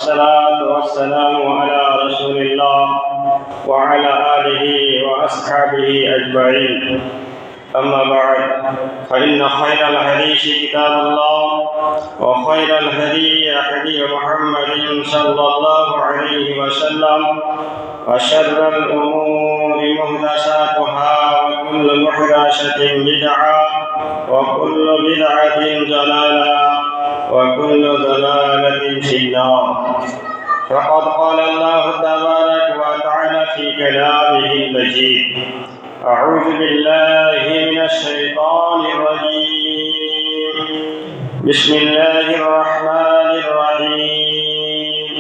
والصلاة والسلام على رسول الله وعلى آله وأصحابه أجمعين. أما بعد فإن خير الحديث كتاب الله وخير الهدي هدي محمد صلى الله عليه وسلم وشر الأمور محدثاتها وكل محدثة بدعة وكل بدعة ضلالة وكل ضلالة في النار. فقد قال الله تبارك وتعالى في كلامه المجيد: أعوذ بالله من الشيطان الرجيم. بسم الله الرحمن الرحيم.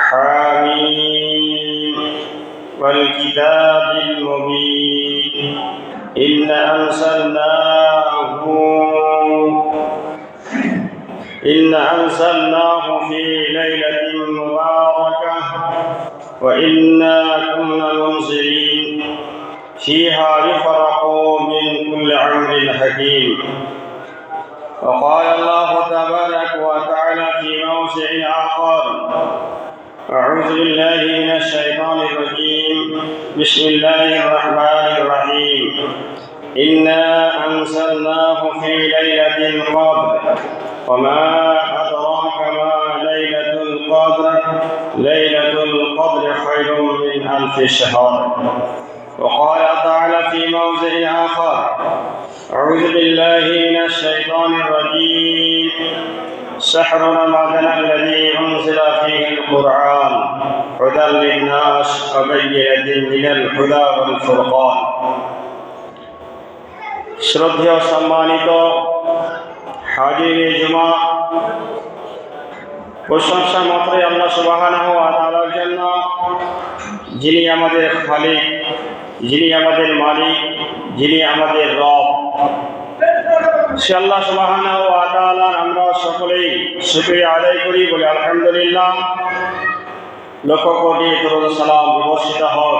حميم والكتاب المبين إنا أنزلناه في ليلة مباركة وإنا كنا منذرين فيها يفرق من كل أمر حكيم. وقال الله تبارك وتعالى في موضع آخر: أعوذ بالله من الشيطان الرجيم. بسم الله الرحمن الرحيم. إنا أنزلناه في ليلة القدر وما أدراك ما ليلة القدر ليلة القدر خير من ألف شهر. وقال تعالى في موضع آخر: أعوذ بالله من الشيطان الرجيم. شهر رمضان الذي أنزل فيه القرآن هدى للناس وبينات من الهدى والفرقان. শ্রদ্ধেয় সম্মানিত হাজিরে জুমা, প্রশংসা মাত্রই আল্লাহ সুবহানাহু ওয়া তাআলার জন্য, যিনি আমাদের খালিক, যিনি আমাদের মালিক, যিনি আমাদের রব। সে আল্লাহ সুবহানাহু ওয়া তাআলার আমরা সকলেই শুকরিয়া আদায় করি, বলে আলহামদুলিল্লাহ। লক্ষ কোটি দরুদ সালাম বর্ষিত হোক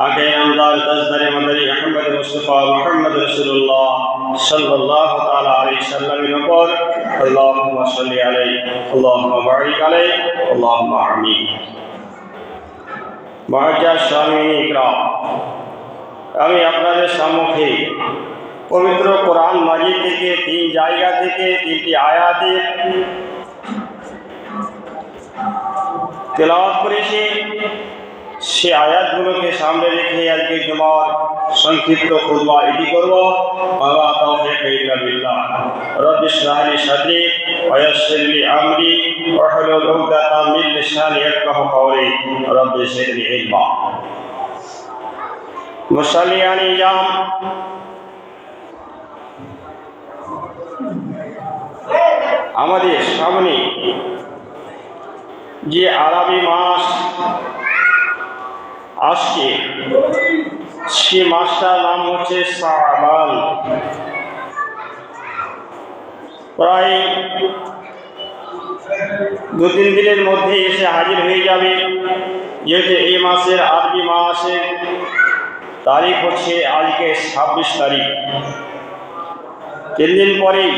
আগে আমদার তাজদারে মাদানী আহমদ মুস্তাফা মুহাম্মদ রাসূলুল্লাহ সাল্লাল্লাহু তাআলা আলাইহি সাল্লামের উপর। আল্লাহুম্মা সাল্লি আলাইহি আল্লাহুম্মা বারিক আলাইহি আল্লাহুম্মা আমিন। মুআজ্জাজ শামিঈন ইকরাম, আমি আপনাদের সম্মুখে পবিত্র কোরআন মাজিদ থেকে তিন জায়গা থেকে তিনটি আয়াতের তেলাওয়াত করেছি। সে আয়াতগুলোকে সামনে রেখে আজকে জুমার সংক্ষিপ্ত খুতবা এটি করব। ওয়া তাওফীক ইল্লা বিল্লাহ। রব্বি ইশরাহ লি সাদরি ওয়া ইয়াসসির লি আমরি ওয়াহলুল উকদাতাম মিন লিসানি ইয়াফকাহু কওলি। রব্বি জিদনি ইলমা। মুসাল্লিয়ান ইয়াম, আমাদের সামনে যে আরবি মাস আসছে, সে মাসটার নাম হচ্ছে শাবান। প্রায় 2-3 দিনের মধ্যে এসে হাজির হয়ে যাবে, যেহেতু এই মাসের আরবি মাসের তারিখ হচ্ছে আজকে 26 তারিখ। 3 দিন পরেই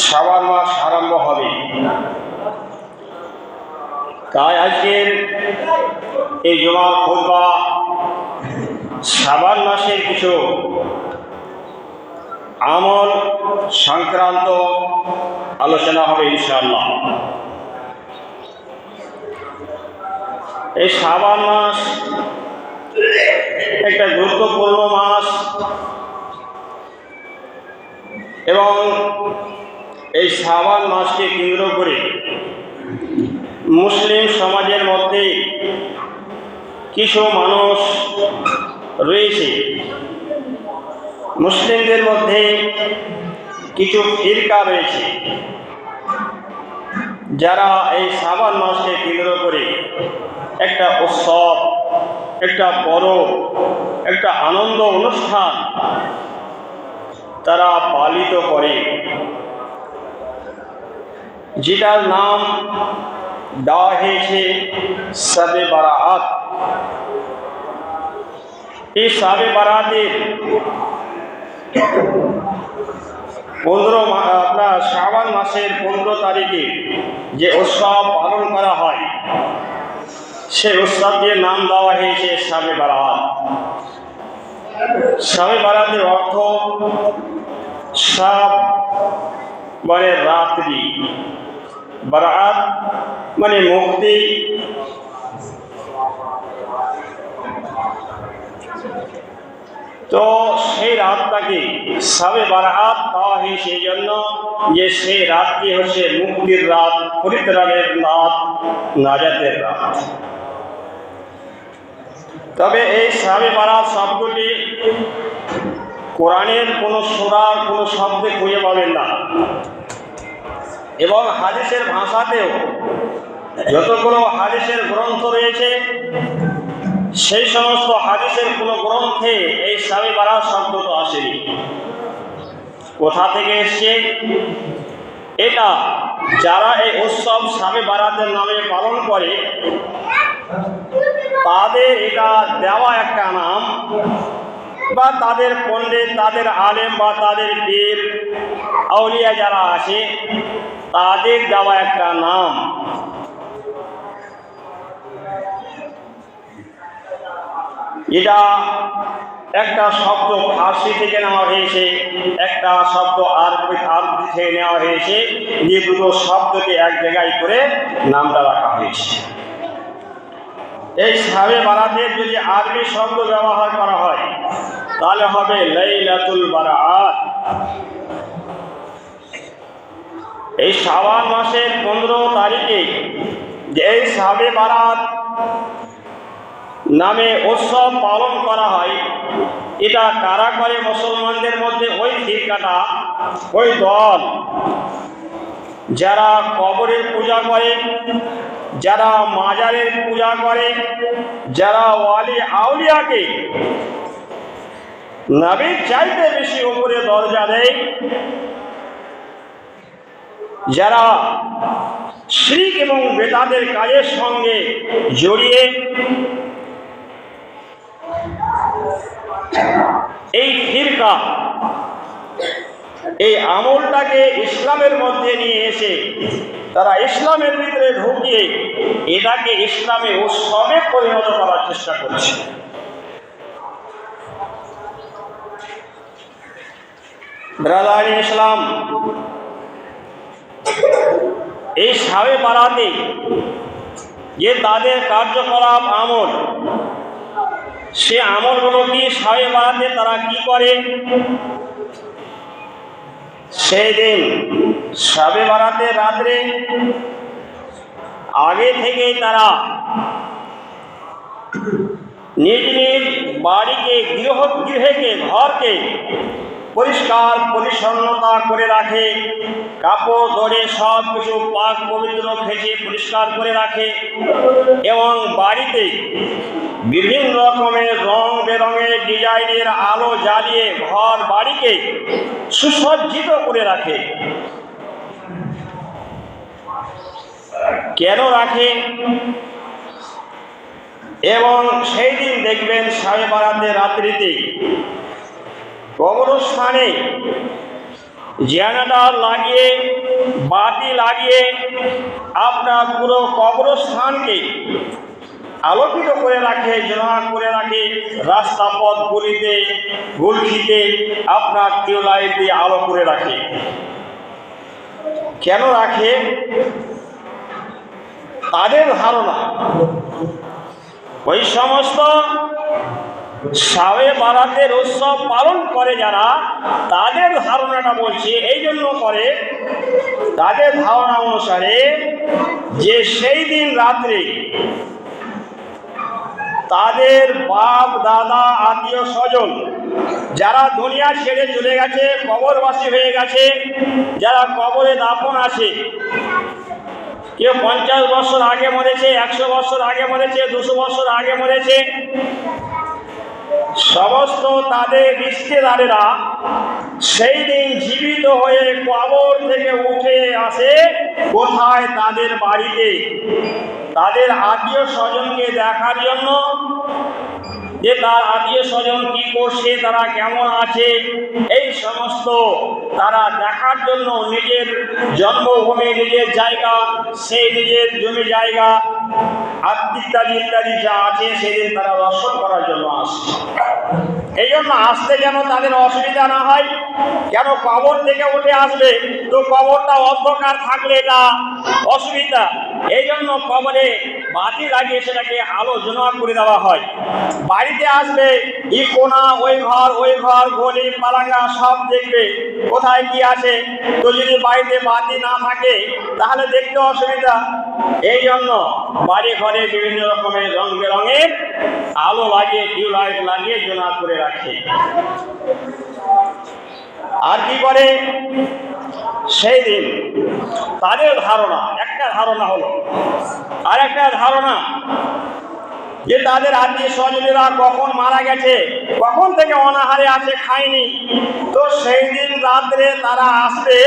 শাবান মাস আরম্ভ হবে। তাই আজকের এই জুমার খুতবা শাবান মাসের কিছু আমল সংক্রান্ত আলোচনা হবে ইনশাআল্লাহ। এই শাবান মাস একটা গুরুত্বপূর্ণ মাস এবং এই শাবান মাসকে কেন্দ্র করে মুসলিম সমাজের মধ্যে কিছু মানুষ রয়েছে, মুসলিমদের মধ্যে কিছু ফিরকা রয়েছে, যারা এই শাবান মাসকে কেন্দ্র করে একটা উৎসব, একটা পরব, একটা আনন্দ অনুষ্ঠান তারা পালিত করে, যেটার নাম দেওয়া হয়েছে শবে বারাত। এই শবে বারাতের 15 আপনার শাবান মাসের 15 তারিখে যে উৎসব পালন করা সেই উৎসবটির নাম দেওয়া হয়েছে শবে বারাত। শবে বারাতের অর্থ শব মানে রাত্রি, বারাত মানে মুক্তি। তো সেই রাতটাকে শবে বারাত দেওয়া হয়েছে সেই জন্য যে সেই রাতটি হচ্ছে মুক্তির রাত, পরিত্রাণের রাত, নাজাতের রাত। তবে এই শবে বারাত শব্দটি কোরআনের কোনো সূরার কোনো শব্দে খুঁজে পাবেন না, এবং হাদিসের ভাষাতেও যতগুলো হাদিসের গ্রন্থ রয়েছে সেই সমস্ত হাদিসের কোনো গ্রন্থে এই শবে বারাত শব্দটা আসেনি। কোথা থেকে এসছে? এটা যারা এই উৎসব শবে বারাতের নামে পালন করে তাদের এটা দেওয়া একটা নাম, বা তাদের পণ্ডিত, তাদের আলেম বা তাদের পীর আউলিয়া যারা আছে তাদের দেওয়া একটা নাম। এটা একটা শব্দ ফার্সি থেকে নেওয়া হয়েছে, একটা শব্দ আরবি থেকে নেওয়া হয়েছে, যে দুটো শব্দকে এক জায়গায় করে নামটা রাখা হয়েছে। এই শবে বারাতের যদি আরবি শব্দ ব্যবহার করা হয় তাহলে হবে লাইলাতুল বারাত। এই শাবান মাসের 15 তারিখে যে এই শবে বারাত নামে উৎসব পালন করা হয়, এটা কারা করে? মুসলমানদের মধ্যে ওই ফিরকাটা, ওই দল যারা কবরের পূজা করে, যারা মাজারের পূজা করে, যারা ওয়ালি আউলিয়াকে নবীর চাইতে বেশি উপরে দরজা দেয়, যারা শিরক এবং বেদাতের কাজের সঙ্গে জড়িয়ে এই ফিরকা, এই আমলটাকে ইসলামের মধ্যে নিয়ে এসে তারা ইসলামের ভিতরে ঢুকিয়ে এটাকে ইসলামে উৎসবে পরিণত করার চেষ্টা করছে। ব্রাদার ইসলাম, এই শবে বারাতে যে তাদের কার্যকলাপ আমল, সে আমলগুলো কি শবে বারাতে তারা কি করে? সেই দিন শবে বারাতে রাত্রে আগে থেকেই তারা নিজ নিজ বাড়িকে, গৃহকে, ঘরকে পরিষ্কার পরিচ্ছন্নতা করে রাখে, কাপড় ধরে সব কিছু পাক পবিত্র খেয়ে পরিষ্কার করে রাখে, এবং বাড়িতে বিভিন্ন রকমের রং বেরঙের ডিজাইনের আলো জ্বালিয়ে ঘর বাড়িকে সুসজ্জিত করে রাখে। কেন রাখে? এবং সেই দিন দেখবেন শবে বারাতের রাত্রিতে কবরস্থানে জেনারেটর লাগিয়ে, বাতি লাগিয়ে আপনার পুরো কবরস্থানকে আলোকিত করে রাখে, জোড়া করে রাখে। রাস্তা পথগুলিতে, গুলখিতে আপনার টিউবলাইট দিয়ে আলো করে রাখে। কেন রাখে? তাদের ধারণা ওই সমস্ত শবে বারাতের উৎসব পালন করে যারা, তাদের ধারণাটা বলছে, এই জন্য করে তাদের ধারণা অনুসারে যে সেই দিন রাত্রে তাদের বাপ দাদা আত্মীয় স্বজন যারা দুনিয়া ছেড়ে চলে গেছে, কবরবাসী হয়ে গেছে, যারা কবরে দাফন আছে, কেউ 50 বছর আগে মরেছে, 100 বছর আগে মরেছে, 200 বছর আগে মরেছে, সমস্ত তাদের রিশতেদারেরা সেই দিন জীবিত হয়ে কবর থেকে উঠে আসে কোথায়? তাদের বাড়িতে, তাদের আত্মীয় স্বজনকে দেখার জন্য, যে তার আত্মীয় স্বজন কি করছে, তারা কেমন আছে, এই সমস্ত তারা দেখার জন্য নিজের জন্মভূমি, নিজের জায়গা, সেই নিজের জমি জায়গা ইত্যাদি ইত্যাদি যা আছে সেদিন তারা দর্শন করার জন্য আসে। এই জন্য আসতে যেন তাদের অসুবিধা না হয়। কেন কবর থেকে উঠে আসবে, তো কবরটা অন্ধকার থাকলে এটা অসুবিধা। এই জন্য কবরে বাতি লাগিয়ে সেটাকে আলোচনা করে দেওয়া হয়। বাড়িতে আসবে, এই কোনা, ওই ঘর গলি পালাঙ্গা সব দেখবে কোথায় কি আছে। তো যদি বাড়িতে বাতি না থাকে তাহলে দেখতে অসুবিধা। এই জন্য বাড়ি ঘরে বিভিন্ন রকমের রং বেরঙের আলো লাগিয়ে, টিউবলাইট লাগিয়ে জোনা করে রাখে। আর কি করে সেই দিন তাদের ধারণা, একটা ধারণা হলো, আর একটা ধারণা যে তাদের আত্মীয় স্বজনেরা কখন মারা গেছে, কখন থেকে অনাহারে আছে, খায়নি। তো সেই দিন রাত্রে তারা আসবে,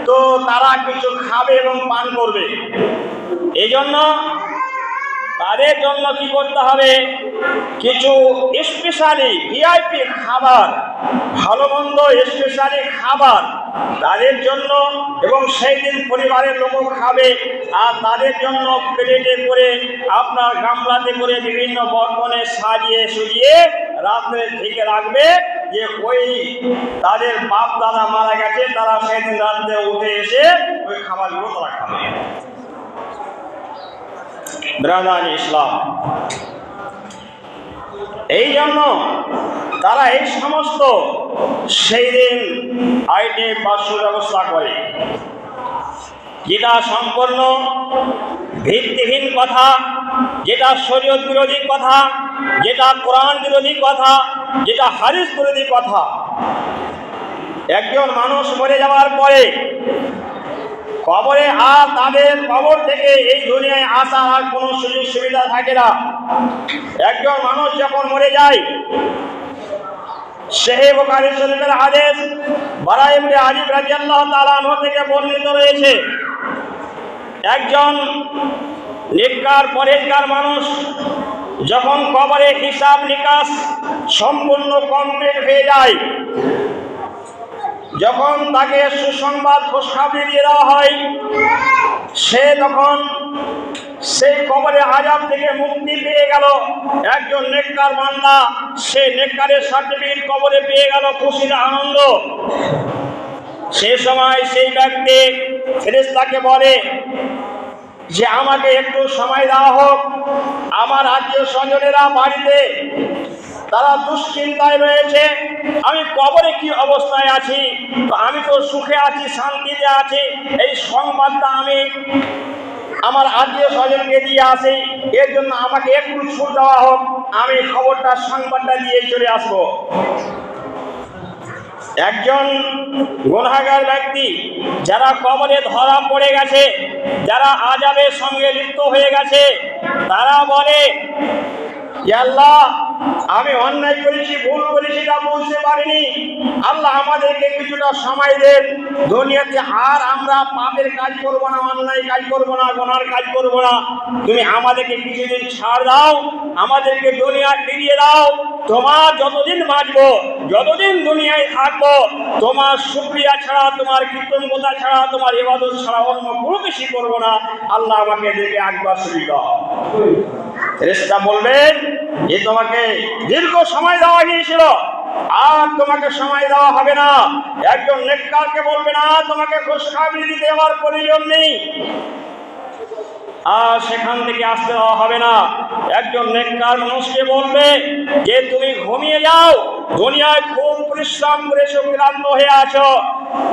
তো তারা কিছু খাবে এবং পান করবে। এই জন্য তাদের জন্য কি করতে হবে, কিছু স্পেশালি ভিআইপি খাবার, ভালো মন্দ স্পেশালি খাবার তাদের জন্য, এবং সেই দিন পরিবারের লোকও খাবে। আর তাদের জন্য প্লেটে করে, আপনার গামলাতে করে, বিভিন্ন বর্তনে সাজিয়ে সুজিয়ে রাত্রে ঢেকে রাখবে, যে ওই তাদের বাপ দাদা মারা গেছে, তারা সেদিন রাত্রে উঠে এসে ওই খাবারগুলো তারা খাবে। ব্রাদার ইসলাম, এই জন্য তারা এই সমস্ত সেই দিন আইটেম বা সুব্যবস্থা করে, যেটা সম্পূর্ণ ভিত্তিহীন কথা, যেটা শরীয়ত বিরোধী কথা, যেটা কোরআন বিরোধী কথা, যেটা হাদিস বিরোধী কথা। একজন মানুষ মরে যাওয়ার পরে কবরে আর তাদের কবর থেকে এই দুনিয়ায় আসার আর কোনো সুযোগ সুবিধা থাকে না। একজন মানুষ যখন মরে যায়, সহিহ বুখারী শরীফের হাদিস বারা ইবনে আযিব রাদিয়াল্লাহু তাআলা আনহু থেকে বর্ণিত রয়েছে, একজন নেককার পরেজগার মানুষ যখন কবরে হিসাব নিকাশ সম্পূর্ণ কমপ্লিট হয়ে যায়, যখন তাকে সুসংবাদ খুশখবরি দিয়ে দেওয়া হয়, সে তখন সেই কবরে আযাব থেকে মুক্তি পেয়ে গেল। একজন নেককার বান্দা, সে নেককারের সার্টিফিকেট কবরে পেয়ে গেল, খুশির আনন্দ। সে সময় সেই ব্যক্তি ফেরেশতাকে বলে যে আমাকে একটু সময় দেওয়া হোক, আমার আত্মীয় স্বজনেরা বাড়িতে তারা দুশ্চিন্তায় রয়েছে, আমি কবরে কি অবস্থায় আছি, আমি তো সুখে আছি, শান্তিতে আছি, এই সংবাদটা আমি আমার আত্মীয় স্বজনকে দিয়ে আসি, এর জন্য আমাকে একটু ছুট দেওয়া হোক, আমি খবরটা সংবাদটা দিয়ে চলে আসবো। একজন গুনাহগার ব্যক্তি, যারা কবরে ধরা পড়ে গেছে, যারা আযাবের সঙ্গে লিপ্ত হয়ে গেছে, তারা বলে, আল্লাহ আমি অন্যায় করেছি, ভুল করেছি, তা বুঝতে পারিনি, আল্লাহ আমাদেরকে কিছুটা সময় দেন দুনিয়াতে, আর আমরা পাপের কাজ করব না, অন্যায় কাজ করব না, গুনার কাজ করব না, তুমি আমাদেরকে কিছুদিন ছাড় দাও, আমাদেরকে দুনিয়া ফিরিয়ে দাও। তোমার যতদিন বাঁচবো, যতদিন দুনিয়ায় থাকবো, তোমার শুকরিয়া ছাড়া, তোমার কৃতজ্ঞতা ছাড়া, তোমার ইবাদত ছাড়া অন্য কোনো কিছু করবো না, আল্লাহ আমাকে দেখে একবার সুযোগ দাও। ফেরেশতা বলবেন যে তোমাকে দীর্ঘ সময় দেওয়া হয়েছিল, আর তোমাকে সময় দেওয়া হবে না। একজন নেককারকে বলবে না তোমাকে খুশখবরি দিতে আমার প্রয়োজন নেই, আর সেখান থেকে আসতে দেওয়া হবে না। একজন নেককার মানুষকে বলবে যে তুমি ঘুমিয়ে যাও, দুনিয়ায় খুব পরিশ্রম করেছো, ক্লান্ত হয়ে আছো,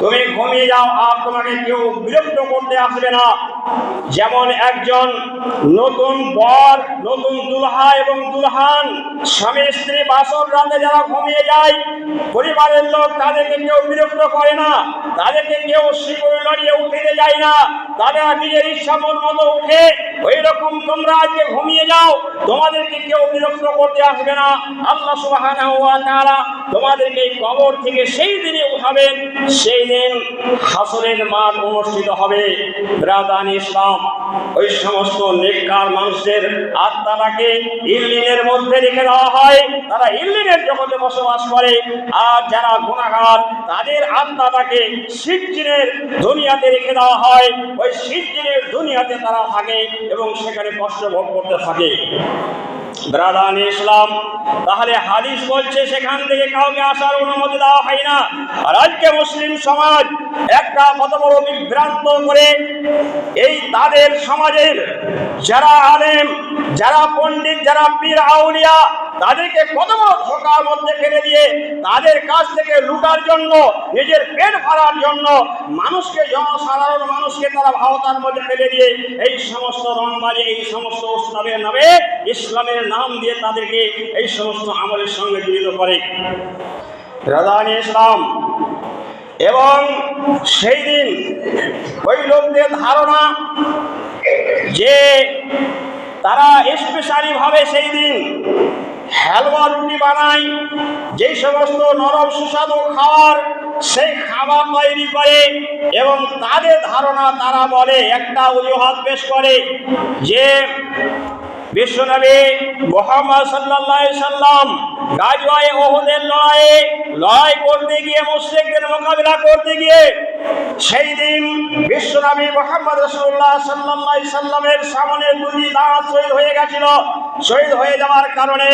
তুমি ঘুমিয়ে যাও, আর তোমাকে কেউ বিরক্ত করতে আসবে না। যেমন একজন নতুন বর, নতুন দুলহা এবং দুলহান, স্বামী স্ত্রী বাসর রাতে যারা ঘুমিয়ে যায়, পরিবারের লোক তাদেরকে কেউ বিরক্ত করে না, তাদেরকে কেউ শিকড় লড়িয়ে উঠতে যায় না, তারা নিজের ইচ্ছা মতো উঠে। ওই রকম তোমরা আজকে ঘুমিয়ে যাও, তোমাদেরকে কেউ বিরক্ত করতে আসবে না। আল্লাহ সুবহানাহু ওয়া তাআলা তোমাদেরকে কবর থেকে সেই দিনে উঠাবেন, সেই দিন হাসরের মাঠ অনুষ্ঠিত হবে। ব্রাদানি ইসলাম, ওই সমস্ত নেককার মানুষদের আত্মাটাকে ইল্লিনের মধ্যে রেখে দেওয়া হয়, তারা ইল্লিনের জগতে বসবাস করে। আর যারা গুনাহগার তাদের আত্মাটাকে সিজ্জিনের দুনিয়াতে রেখে দেওয়া হয়, ওই সিজ্জিনের দুনিয়াতে তারা থাকে এবং সেখানে কষ্ট ভোগ করতে থাকে। ব্রাদার ইসলাম, তাহলে হাদিস বলছে সেখান থেকে কাউকে আসার অনুমতি দেওয়া হয় না। আর আজকে মুসলিম সমাজ একটা কত বড় বিভ্রান্ত করে এই তাদের সমাজের যারা আলেম, যারা পণ্ডিত, যারা পীর আউলিয়া, তাদেরকে কত বড় ধোঁকার মধ্যে ফেলে দিয়ে তাদের কাছ থেকে লুটার জন্য, নিজের পেট ভরার জন্য মানুষকে, জনসাধারণ মানুষকে তারা ভাওতার মধ্যে ফেলে দিয়ে এই সমস্ত রংবাজি, এই সমস্ত ইসলামের নামে, ইসলামের নাম দিয়ে তাদেরকে এই সমস্ত আমলের সঙ্গে জড়িত করে। ব্রাদার ইসলাম, এবং সেই দিন ওই লোকদের ধারণা যে তারা স্পেশালি ভাবে সেই দিন হালুয়া রুটি বানায়, যেই সমস্ত নরম সুস্বাদু খাবার, সেই খাবার তৈরি করে। এবং তাদের ধারণা, তারা বলে, একটা অজুহাত পেশ করে যে বিশ্বনবী মুহাম্মদ সাল্লাল্লাহু আলাইহি সাল্লাম গাজওয়ায়ে উহুদের লড়াই করতে গিয়ে, মুশরিকদের মোকাবিলা করতে গিয়ে, সেই দিন বিশ্বনবী মুহাম্মদ রাসূলুল্লাহ সাল্লাল্লাহু আলাইহি সাল্লামের সামনে দুটি দাঁত শহীদ হয়ে গেছিল। শহীদ হয়ে যাওয়ার কারণে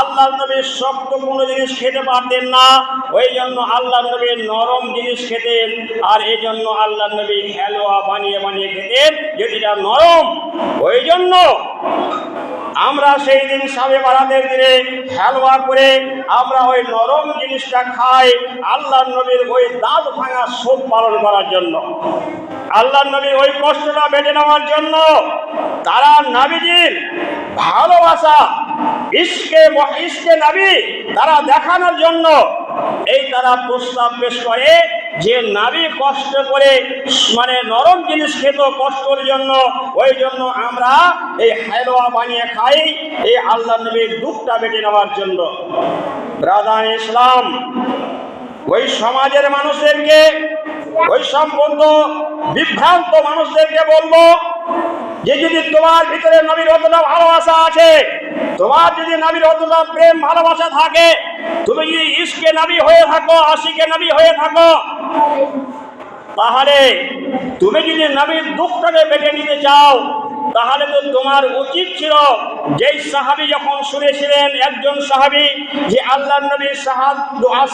আল্লাহর নবী শক্ত কোনো জিনিস খেতে পারতেন না, ওই জন্য আল্লাহর নবী নরম জিনিস খেতেন। আর এই জন্য আল্লাহর নবী হালুয়া বানিয়ে বানিয়ে খেতেন, যেটা নরম। ওই জন্য আমরা সেই দিন শবে বারাতের দিনে হালুয়া করে আমরা ওই নরম জিনিসটা খাই, আল্লাহর নবীর ওই দাঁত ভাঙা শোক পালন করার জন্য, আল্লাহর নবীর ওই কষ্টটা বেঁধে নেওয়ার জন্য। তারা নবীজির ভালোবাসা, ইশকে নবী তারা দেখানোর জন্য এই তারা প্রস্তাব পেশ করে যে নবী কষ্ট করে মানে নরম জিনিস খেত কষ্টের জন্য, ওই জন্য আমরা এই হালুয়া বানিয়ে খাই, এই আল্লাহ নবীর দুঃখটা বেঁধে নেওয়ার জন্য। ব্রাদার ইসলাম, ওই সমাজের মানুষদেরকে, ওই সম্পূর্ণ বিভ্রান্ত মানুষদেরকে বলবো যে যদি তোমার ভিতরে নবীর অতটা ভালোবাসা আছে, তোমার যদি নবীর অতটা প্রেম ভালোবাসা থাকে, তুমি যদি ইশকে নবী হয়ে থাকো, আশিকে নবী হয়ে থাকো, তাহলে তুমি যদি নবীর দুঃখটাকে বেঁধে নিতে চাও, তাহলে তো তোমার উচিত ছিল, যেই সাহাবী যখন শুনেছিলেন, একজন সাহাবী যে আল্লাহর নবীর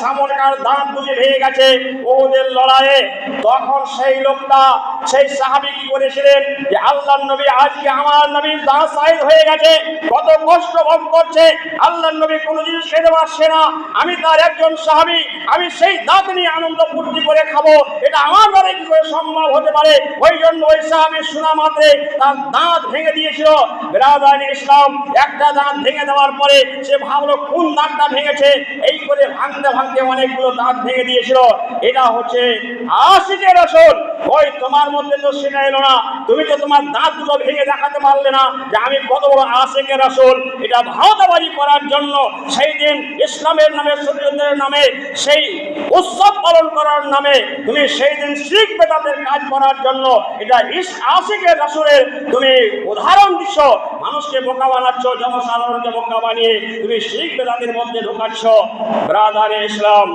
সামনকার দাঁত দুটি ভেঙে গেছে উহুদের লড়াইয়ে, তখন সেই লোকটা, সেই সাহাবী কি করেছিলেন যে আল্লাহর নবী আজকে আমার নবীর দাঁত শহীদ হয়ে গেছে, কত কষ্ট ভোগ করছে, আল্লাহর নবী কোনো জিনিস খেতে পারছে না, আমি তার একজন সাহাবী, আমি সেই দাঁত নিয়ে আনন্দ ফুর্তি করে খাবো, এটা আমার দ্বারা কি করে সম্ভব হতে পারে? ওই জন্য ওই সাহাবী শোনা মাত্রে তার দাঁত ভেঙে দিয়েছিল। ব্রাদার ইসলাম, একটা দাঁত ভেঙে দেওয়ার পরে সে ভাবলো কোন দাঁতটা ভেঙেছে, এই করে ভাঙতে ভাঙতে অনেকগুলো দাঁত ভেঙে দিয়েছিল। এটা হচ্ছে আশিকে রাসূল। ওই তোমার মধ্যে তো সেটা এলো না, তুমি তো তোমার দাঁত দুটো ভেঙে দেখাতে পারলে না যে আমি কত বড় আশিকে রাসূল। এটা ভাওতাবাজি করার জন্য সেই দিন ইসলামের নামে, শরীয়তের নামে, সেই উৎসব পালন করার নামে তুমি সেই দিন শিরক বেদাতের কাজ করার জন্য এটা আশিকে রাসূলের তুমি উদাহরণ দিচ্ছ, মানুষকে বোকা বানাচ্ছ, জনসাধারণকে বোকা বানিয়ে তুমি শিরক বেদাতের মধ্যে ঢোকাচ্ছ। ব্রাদার ইসলাম,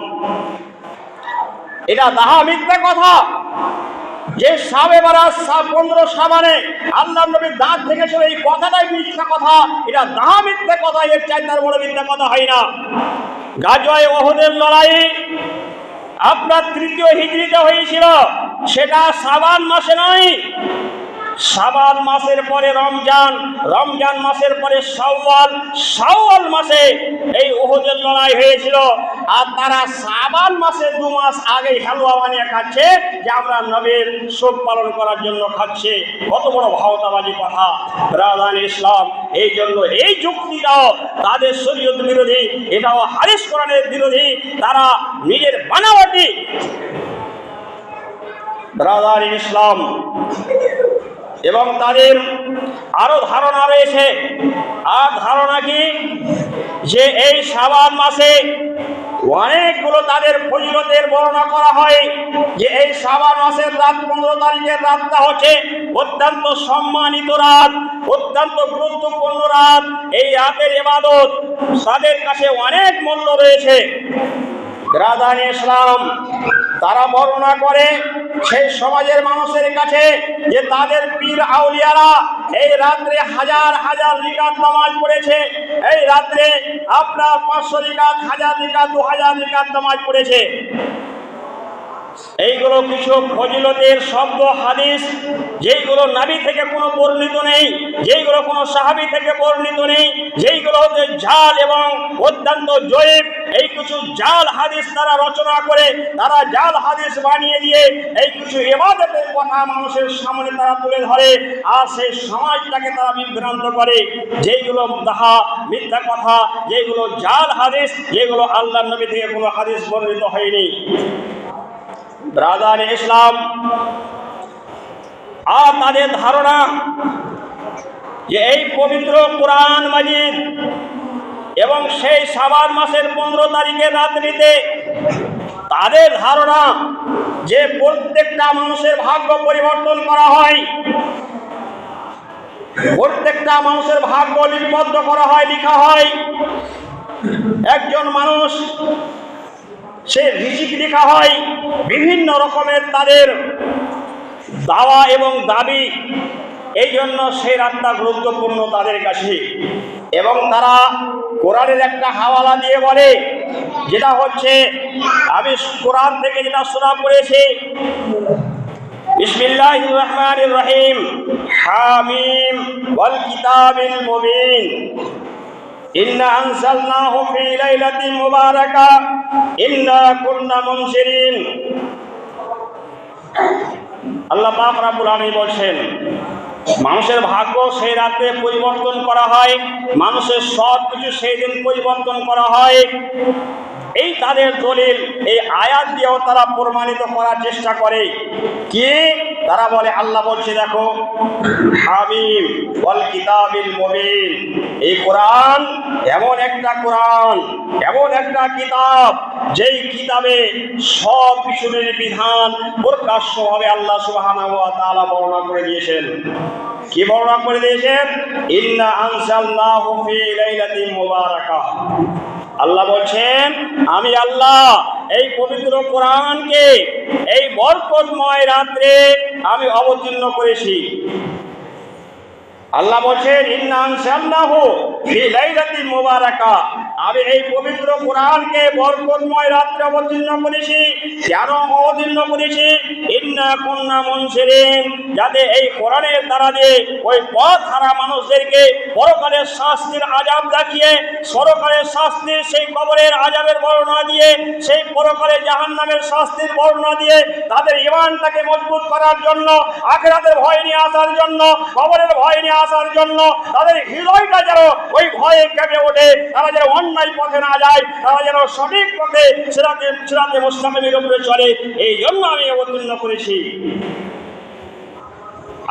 এটা তাহা মিথ্যা কথা যে শবে বারাত 15 শাবানে আল্লাহর নবীর দাঁত ভেঙেছিল, এই কথাটাই মিথ্যা কথা, এটা তাহা মিথ্যা কথা, এর চাইতে বড় মিথ্যা কথা হয় না। গাজওয়ায়ে উহুদের লড়াই আপনার 3য় হিজরিতে হয়েছিল, সেটা শাবান মাসে নয়, শাবান মাসের পরে রমজান, রমজান মাসের পরে শাওয়াল, শাওয়াল মাসে এই উহুদের লড়াই হয়েছিল। আর তারা শাবান মাসে 2 মাস আগে হালুয়া বানিয়ে খাচ্ছে যে আমরা নবীর শোক পালন করার জন্য খাচ্ছে। কত বড় ভাওতাবাজি কথা। ব্রাদার ইসলাম, এই জন্য এই যুক্তিটাও তাদের শরীয়ত বিরোধী, এটাও হাদিস কোরআনের বিরোধী, তারা নিজের বানাওয়াটি। ব্রাদার ইসলাম, এবং তাদের আরো ধারণা রয়েছে। আর ধারণা কি, যে এই শাবান মাসে অনেকগুলো তাদের ফজিলতের বর্ণনা করা হয়, যে এই শাবান মাসের রাত 15 তারিখের রাতটা হচ্ছে অত্যন্ত সম্মানিত রাত, অত্যন্ত গুরুত্বপূর্ণ রাত। এই রাতের ইবাদত তাদের কাছে অনেক মূল্য রয়েছে। ব্রাদার ইসলাম তারা বর্ণনা করে সেই সমাজের মানুষের কাছে যে তাদের পীর আউলিয়ারা এই রাত্রে হাজার হাজার রিকাত নামাজ পড়েছে, এই রাত্রে আপনার 500 রিকাত, 1000 রিকাত, 2000 রিকাত নামাজ পড়েছে। এইগুলো কিছু ফজিলতের শব্দ হাদিস, যেইগুলো নবী থেকে কোনো বর্ণিত নেই, যেইগুলো কোনো সাহাবী থেকে বর্ণিত নেই, যেইগুলো হচ্ছে জাল এবং অত্যন্ত জয়ীফ, এই কিছু জাল হাদিস তারা রচনা করে, তারা জাল হাদিস বানিয়ে দিয়ে এই কিছু ইবাদতের কথা মানুষের সামনে তারা তুলে ধরে, আর সেই সমাজটাকে তারা বিভ্রান্ত করে। যেইগুলো দাহা মিথ্যা কথা, যেগুলো জাল হাদিস, যেগুলো আল্লাহর নবী থেকে কোনো হাদিস বর্ণিত হয়নি। ব্রাদার ইসলাম আর তাদের ধারণা যে এই পবিত্র কোরআন মাজিদ এবং সেই শাবান মাসের 15 তারিখের রাত্রিতে তাদের ধারণা যে প্রত্যেকটা মানুষের ভাগ্য পরিবর্তন করা হয়, প্রত্যেকটা মানুষের ভাগ্য লিপিবদ্ধ করা হয়, লেখা হয়। একজন মানুষ সে রিজিক লেখা হয়, বিভিন্ন রকমের তাদের দাওয়া এবং দাবি। এই জন্য সেই রাতটা গুরুত্বপূর্ণ তাদের কাছে। এবং তারা কোরআনের একটা হাওয়ালা দিয়ে বলে, যেটা হচ্ছে আমি কোরআন থেকে যেটা শোনা পড়েছি, বিসমিল্লাহির রহমানির রহিম, হামিম ওয়াল কিতাবিল মুবিন, ইন্না আনজালনাহু ফি লাইলাতিন মুবারাকা ইন্না কুন্না মুনজিরিন। আল্লাহ পাক রব্বুল আলামিন বলেন, মানুষের ভাগ্য সেই রাতে পরিবর্তন করা হয়, মানুষের সব কিছু সেই দিন পরিবর্তন করা হয়। এই তাদের দলিল এই আয়াত দিয়েও তারা প্রমাণিত করার চেষ্টা করে। কি তারা বলে, আল্লাহ বলছে দেখো, হামিম ওয়াল কিতাবিল মুবিন, এই কোরআন এমন একটা কোরআন, এমন একটা কিতাব, যেই কিতাবে সব কিছুর বিধান প্রকাশ্যভাবে আল্লাহ সুবহানাহু ওয়া তাআলা বর্ণনা করে দিয়েছেন। কি বর্ণনা করে দিয়েছেন? ইন্না আনজালনাহু ফি লাইলাতিন মুবারাকাহ। আল্লাহ বলছেন, আমি আল্লাহ এই পবিত্র কোরআনকে এই বরকতময় রাত্রে আমি অবতীর্ণ করেছি। আল্লাহ বলছেন, ইন্না আনজালনাহু ফি লাইলাতিন মুবারাকা, আমি এই পবিত্র কোরআনকে বরকতময় রাত্রে অবতীর্ণ করেছি। কেন অবতীর্ণ করেছি? ইন্না কুন্না মুনজিরিন, যাতে এই কোরআনের দ্বারা দিয়ে ওই পথ হারা মানুষদেরকে পরকালের শাস্তির আযাব দেখিয়ে, পরকালের শাস্তির সেই কবরের আযাবের বর্ণনা দিয়ে, সেই পরকালের জাহান্নামের শাস্তির বর্ণনা দিয়ে তাদের ঈমানটাকে মজবুত করার জন্য, আখিরাতের ভয় নিয়ে আসার জন্য, কবরের ভয় নিয়ে আসার জন্য, তাদের হৃদয়টা যেন ওই ভয়ে কেঁপে ওঠে, তারা যেন অন্যায় পথে না যায়, তারা যেন সঠিক পথে সিরাতে মুস্তাকিমের উপরে চলে। এই জন্য আমি অবতীর্ণ করেছি।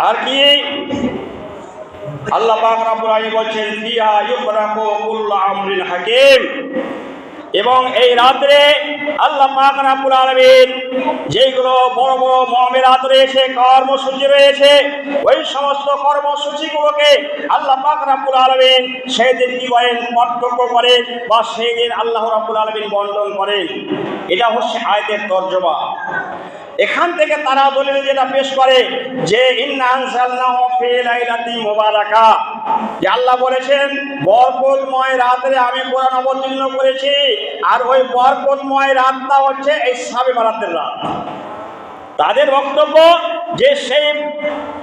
আর কি আল্লাহ পাক রব্বুল আলামিন বলছেন, ফিহা ইউফরাকু কুল্লু আমরিন হাকিম, এবং এই রাত্রে আল্লাহ পাক রব্বুল আলামিন যেগুলো বড় বড় মুআমিলাত রয়েছে, কর্মসূচি রয়েছে, ওই সমস্ত কর্মসূচিগুলোকে আল্লাহ পাক রব্বুল আলামিন সেই দিন কি করেন? পার্থক্য করেন, বা সেই দিন আল্লাহ রব্বুল আলামিন বন্টন করেন। এটা হচ্ছে আয়াতের তর্জমা। এখান থেকে তারা দলিল যেটা পেশ করে যে ইন্না আনজালনাহু ফি লাইলাতিন মুবারাকা, যে আল্লাহ বলেছেন বরকতময় রাতে আমি কোরআন অবতীর্ণ করেছি, আর ওই বরকতময় রাতটা হচ্ছে এই শাবে বারাতের রাত। তাদের বক্তব্য যে সেই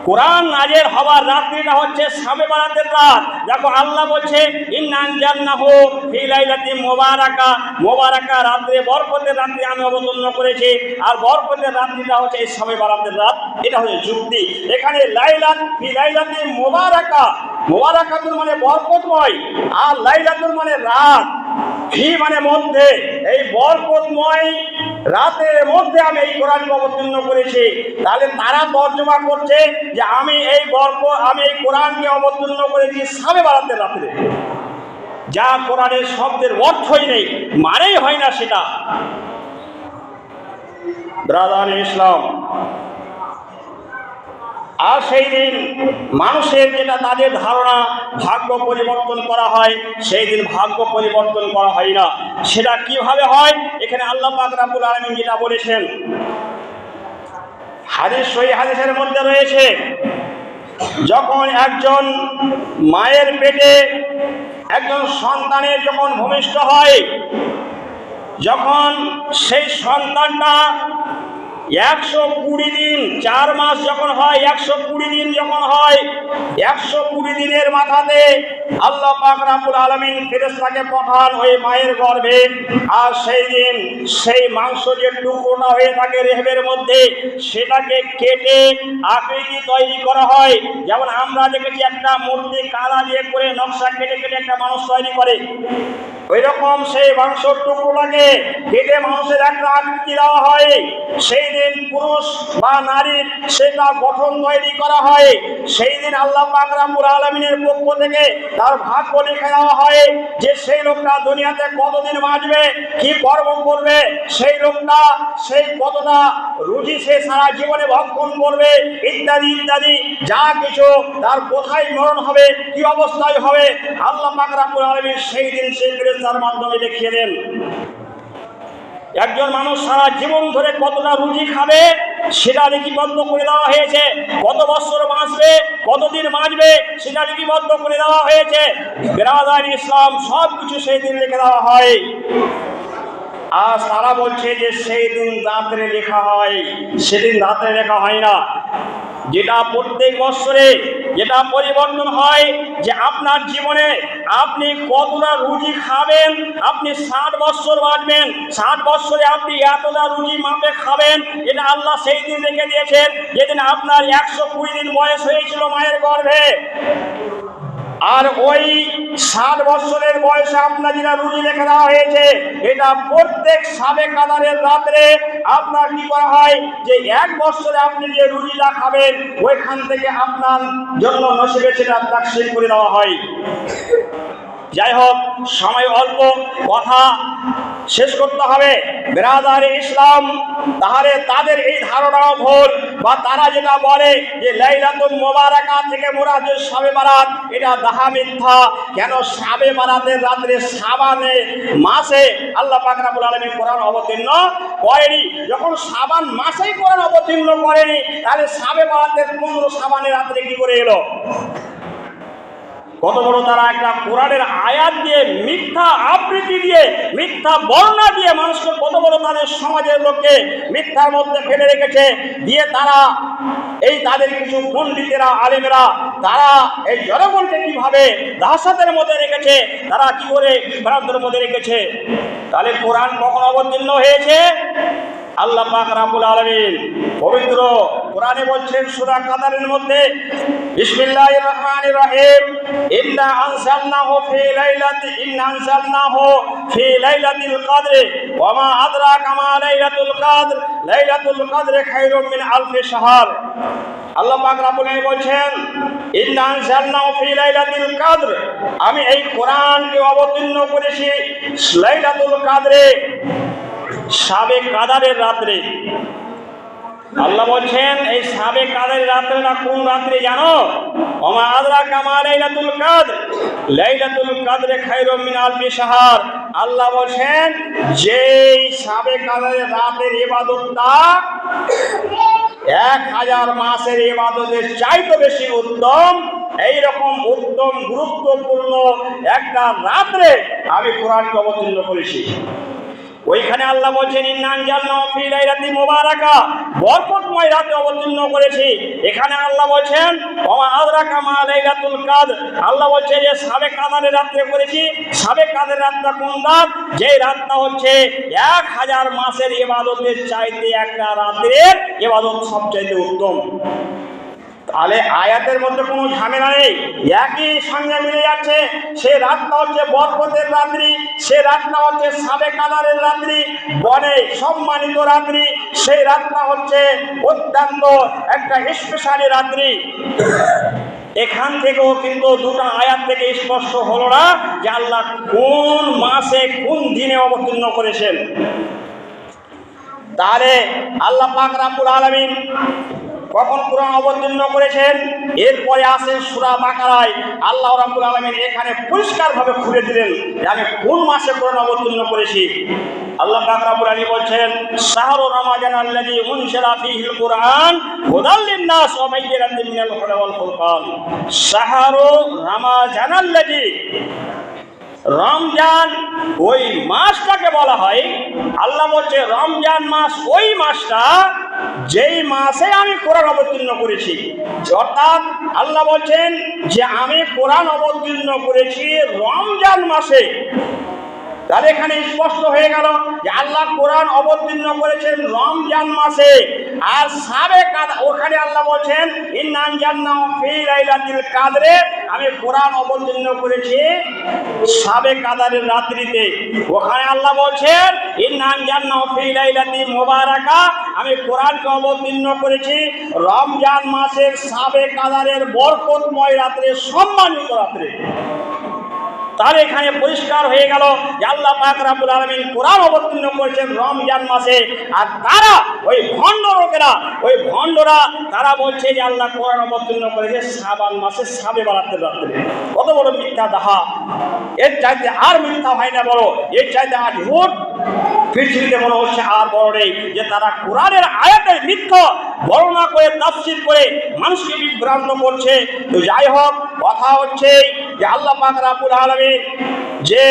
কোরআন নাযিল হওয়ার রাত্রিটা হচ্ছে শাবে বারাতের রাত। দেখো আল্লাহ বলছে, ইন্না আনজালনাহু ফি লাইলাতিন মুবারাকা, মুবারাকা রাত্রে, বরকতের রাত্রে আমি অবতীর্ণ করেছি, আর বরকতের রাত্রিটা হচ্ছে এই শাবে বারাতের রাত। এটা হচ্ছে যুক্তি। এখানে লাইলাত ফি লাইলাতিন মুবারাকা, মুবারাকাতুল মানে বরকতময়, আর লাইলাতুল মানে রাত। ফি মানে মধ্যে, এই বরকতময় রাতের মধ্যে আমি এই কোরআনকে অবতীর্ণ করেছি। তাহলে তারা তর্জমা করছে যে আমি এই কোরআনকে অবতীর্ণ করেছি শাবে বারাতের রাত্রে, যা কোরআনের শব্দের অর্থই নেই, মানেই হয় না সেটা। ব্রাদার ইসলাম, আর সেই দিন মানুষের যেটা তাদের ধারণা ভাগ্য পরিবর্তন করা হয়, সেই দিন ভাগ্য পরিবর্তন করা হয় না। সেটা কিভাবে হয়? এখানে আল্লাহ পাক রব্বুল আলামিন যেটা বলেছেন, হাদিস, সহিহ হাদিসের মধ্যে রয়েছে, যখন একজন মায়ের পেটে একজন সন্তানের যখন ভূমিষ্ঠ হয়, যখন সেই সন্তানটা 120 দিন, 4 মাস যখন হয়, 120 দিন যখন হয়, 120 দিনের মাথাতে আল্লাহ পাক রব্বুল আলামিন ফেরেশতাকে পাঠান ওই মায়ের গর্ভে। আর সেই দিন সেই মাংস যে টুকরোটা হয়ে থাকে রেহেমের মধ্যে, সেটাকে কেটে আকৃতি তৈরি করা হয়। যেমন আমরা দেখেছি একটা মূর্তি কালা দিয়ে করে নকশা কেটে কেটে একটা মানুষ তৈরি করে, ওই রকম সেই মাংসের টুকরোটাকে কেটে মানুষের একটা আকৃতি দেওয়া হয়। সেই দিন পুরুষ বা নারীর সেটা গঠন তৈরি করা হয়। সেই দিন আল্লাহ পাক রব্বুল আলামিনের পক্ষ থেকে তার ভাগ্য লিখে দেওয়া হয় যে সেই লোকটা দুনিয়াতে কতদিন বাঁচবে, কি কর্ম করবে, সেই লোকটা সেই কতটা রুজি সে সারা জীবনে ভক্ষণ করবে, ইত্যাদি ইত্যাদি, যা কিছু তার কোথায় মরণ হবে, কি অবস্থায় হবে, আল্লাহ পাক রব্বুল আলামিন সেই দিন সেই ফেরেশতার মাধ্যমে দেখিয়ে দেন। একজন মানুষ সারা জীবন ধরে কতটা রুজি খাবে সেটা লিপিবদ্ধ করে দেওয়া হয়েছে, কত বছর বাঁচবে, কতদিন বাঁচবে সেটা লিপিবদ্ধ করে দেওয়া হয়েছে। বিরাদার ইসলাম, সব কিছু সেই দিন লিখে দেওয়া হয়। আর তারা বলছে যে সেই দিন রাত্রে লেখা হয়, সেদিন রাত্রে লেখা হয় না। যেটা প্রত্যেক বছরে যেটা পরিবর্তন হয় যে আপনার জীবনে আপনি কতটা রুজি খাবেন, আপনি 60 বছর বাঁচবেন, 60 বছরে আপনি এতটা রুজি মাপে খাবেন, এটা আল্লাহ সেই দিন রেখে দিয়েছেন যেদিন আপনার 120 দিন বয়স হয়েছিল মায়ের গর্ভে। আর ওই 60 বছরের বয়সে আপনার যেটা রুজি রেখে দেওয়া হয়েছে, এটা প্রত্যেক শাবে কাদারের রাত্রে আপনার কি করা হয় যে 1 বছরে আপনি যে রুজিটা খাবেন ওইখান থেকে আপনার জন্য নসিবে সেটা তাকসীম করে দেওয়া হয়। যাই হোক, সময় অল্প, কথা শেষ করতে হবে। বিরাদার ইসলাম, তাহলে তাদের এই ধারণাও ভুল, বা তারা যেটা বলে যে লাইলাতুল মুবারাকা থেকে মুরাদ শাবে বারাত, এটা দাহা মিথ্যা। কেন? শাবে বারাতের রাত্রে শাবানে মাসে আল্লাহ পাক রব্বুল আলামিন কোরআন অবতীর্ণ করেনি। যখন শাবান মাসেই কোরআন অবতীর্ণ করেনি, তাহলে শাবে বারাতের 15 শাবানের রাত্রে কি করে এলো? কত বড় তারা একটা কোরআনের আয়াত দিয়ে, মিথ্যা আবৃত্তি দিয়ে, মিথ্যা বর্ণনা দিয়ে মানুষকে কত বড় তাদের সমাজের লোককে মিথ্যার মধ্যে ফেলে রেখেছে। দিয়ে তারা এই তাদের কিছু পণ্ডিতেরা, আলেমেরা, তারা এই জনগণকে কিভাবে দাসাতের মধ্যে রেখেছে, তারা কি করে বিভ্রান্তের মধ্যে রেখেছে। তাহলে কোরআন কখন অবতীর্ণ হয়েছে? আল্লাহ পাক রব্বুল আলামিন পবিত্র কোরআনে বলছেন সূরা কাদারের মধ্যে, বিসমিল্লাহির রহমানির রহিম, ইন্না আনজালনাহু ফি লাইলাতিল কদর ওয়া মা আদরাকা মা লাইলাতুল কদর, লাইলাতুল কদর খায়রুম মিন আলফি শাহর। আল্লাহ পাক রব্বুল আলামিন বলছেন, ইন্না আনজালনাহু ফি লাইলাতিল কদর, আমি এই কোরআনকে অবতীর্ণ করেছি লাইলাতুল কদরে, শাবে কাদারের রাত্রে। আল্লাহ বলছেন এই শাবে কাদারের রাত্রেটা কোন রাত্রে জানো? ওমা আদরাকা মা লাইলাতুল কদর, লাইলাতুল কদর খায়রুম মিন আলফি শাহর। আল্লাহ বলছেন যেই শাবে কাদারের রাতের ইবাদতটা 1000 মাসের ইবাদতের চাইতে বেশি উত্তম, এইরকম উত্তম গুরুত্বপূর্ণ একটা রাত্রে আমি কোরআনকে অবতীর্ণ করেছি। ওইখানে আল্লাহ বলছেন ইন্না আনজালনাহু ফি লাইলাতিন মুবারাকা, বরকতময় রাতে অবতীর্ণ করেছি। এখানে আল্লাহ বলছেন ওয়া আদরাকা মা লাইলাতুল কদর, আল্লাহ বলছে যে শাবে কাদারের রাতে করেছি। শাবে কাদারের রাতটা কোন রাত? যে রাতটা হচ্ছে 1000 মাসের ইবাদতের চাইতে একটা রাতের ইবাদত সবচেয়ে উত্তম। তাহলে আয়াতের মধ্যে কোনো ঝামেলা নেই, একই সঙ্গে মিলে যাচ্ছে। সে রাতটা হচ্ছে বরকতের রাত্রি, সে রাতটা হচ্ছে সাবে কাদারের রাত্রি, বনে সম্মানিত রাত্রি, সেই রাতটা হচ্ছে অত্যন্ত একটা স্পেশালি রাত্রি। এখান থেকেও কিন্তু দুটো আয়াত থেকে স্পষ্ট হলো না যে আল্লাহ কোন মাসে কোন দিনে অবতীর্ণ করেছেন। তাহলে আল্লাহ পাক রব্বুল আলামিন কখন কোরআন অবতীর্ণ করেছেন, এরপরে আসে সূরা বাকারায় আল্লাহ রাব্বুল আলামিন এখানে পরিষ্কারভাবে খুলে দিলেন যে আমি কোন মাসে কোরআন অবতীর্ণ করেছি। আল্লাহ পাক রব্বুল আলামিন বলছেন, শাহরু রমাদান আল্লাযী উনজিলা ফীহিল কুরআন হুদাল লিন-নাস ওয়া বায়্যিনাতিন মিনাল হুদা ওয়াল ফুরকান। শাহরু রমাদান আল্লাযী, রমজান ওই মাসটাকে বলা হয়, আল্লাহ বলছে রমজান মাস ওই মাসটা যেই মাসে আমি কোরআন অবতীর্ণ করেছি। অর্থাৎ আল্লাহ বলছেন যে আমি কোরআন অবতীর্ণ করেছি রমজান মাসে। তাহলে এখানে স্পষ্ট হয়ে গেল যে আল্লাহ কোরআন অবতীর্ণ করেছেন রমজান মাসে। আর সাবে কাদা, ওখানে আল্লাহ বলছেন ইন্না আনজালনাহু ফী লাইলাতিল কাদরে, আমি কোরআন অবতীর্ণ করেছি সাবে কাদারের রাত্রিতে। ওখানে আল্লাহ বলছেন ইন্না আনজালনাহু ফী লাইলাতিন মুবারাকা, আমি কোরআনকে অবতীর্ণ করেছি রমজান মাসের সাবে কাদারের বরকতময় রাত্রে, সম্মানিত রাত্রে। তাহলে এখানে পরিষ্কার হয়ে গেল যে আল্লাহ পাক রব্বুল আলামিন কোরআন অবতীর্ণ করেছেন রমজান মাসে। আর তারা ওই ভণ্ড লোকেরা, ওই ভণ্ডরা তারা বলছে যে আল্লাহ কোরআন অবতীর্ণ করেছে শাবান মাসে সাবে বারাতের রাত্রে। কত বড় মিথ্যা দাহা! এর চাইতে আর মিথ্যা হয় না বড়, এর চাইতে আর ঝুট পৃথিবীতে মনে হচ্ছে আর বড় নেই। যে তারা কোরআনের আয়াতের মিথ্যা বর্ণনা করে তাফসীর করে মানুষকে বিভ্রান্ত করছে। তো যাই হোক, কথা হচ্ছে যে আল্লাহ পাক রব্বুল আলামিন যে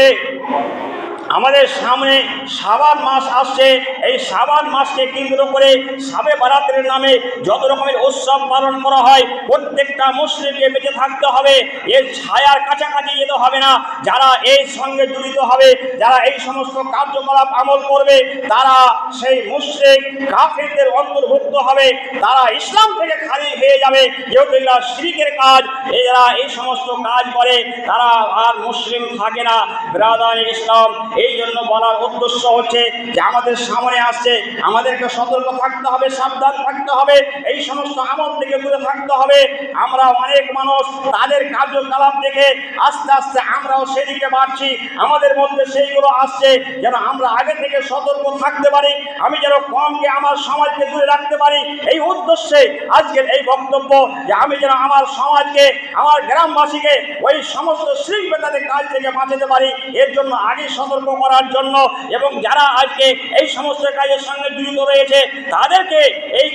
আমাদের সামনে শাবান মাস আসছে, এই শাবান মাসকে কেন্দ্র করে শাবে বারাতের নামে যত রকমের উৎসব পালন করা হয়, প্রত্যেকটা মুসলিমকে বেঁচে থাকতে হবে, এর ছায়ার কাছাকাছি যেতে হবে না। যারা এর সঙ্গে জড়িত হবে, যারা এই সমস্ত কার্যকলাপ আমল করবে, তারা সেই মুশরিক কাফিরদের অন্তর্ভুক্ত হবে, তারা ইসলাম থেকে খারিজ হয়ে যাবে। যেহেতু এরা শিরকের কাজ, এরা এই সমস্ত কাজ করে, তারা আর মুসলিম থাকে না। ব্রাদার ইসলাম, এই জন্য বলার উদ্দেশ্য হচ্ছে যে আমাদের সামনে আসছে, আমাদেরকে সতর্ক থাকতে হবে, সাবধান থাকতে হবে, এই সমস্ত আমল থেকে দূরে থাকতে হবে। আমরা অনেক মানুষ তাদের কার্যকলাপ দেখে আস্তে আস্তে আমরাও সেদিকে বাড়ছি, আমাদের মধ্যে সেইগুলো আসছে, যেন আমরা আগে থেকে সতর্ক থাকতে পারি, আমি যেন কমকে আমার সমাজকে দূরে রাখতে পারি। এই উদ্দেশ্যে আজকের এই বক্তব্য যে আমি যেন আমার সমাজকে, আমার গ্রামবাসীকে ওই সমস্ত শিরক বেদাতের কাজ থেকে বাঁচাতে পারি, এর জন্য আগে সতর্ক করার জন্য, এবং যারা আজকে এই সমস্ত কাজের সঙ্গে জড়িত রয়েছে তাদেরকে এই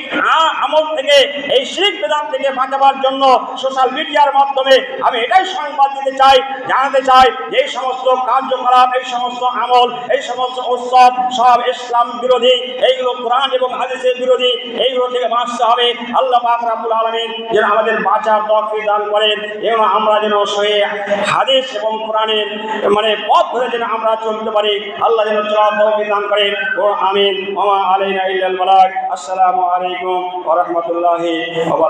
আমল থেকে, এই শিরক বেদাত থেকে বাঁচাবার জন্য সোশ্যাল মিডিয়ার মাধ্যমে আমি এটাই সংবাদ দিতে চাই, জানাতে চাই যে এই সমস্ত কার্যকলাপ, এই সমস্ত আমল, এই সমস্ত উৎসব সব ইসলাম বিরোধী, এইগুলো কোরআন এবং হাদিসের বিরোধী, এইগুলো থেকে বাঁচতে হবে। আল্লাহ পাক রব্বুল আলামিন যেন আমাদের বাঁচার তৌফিক দান করেন, এবং আমরা যেন সহি হাদিস এবং কোরআনের পথ ধরে যেন আমরা চলতে পারি। আল্লাহ যেন চলার তৌফিক দান করেন। ও আমিন। ওয়া মা আলাইনা ইল্লাল বালাগ। আসসালামু আলাইকুম ওয়া রাহমাতুল্লাহি ওয়া বারাকাতুহু।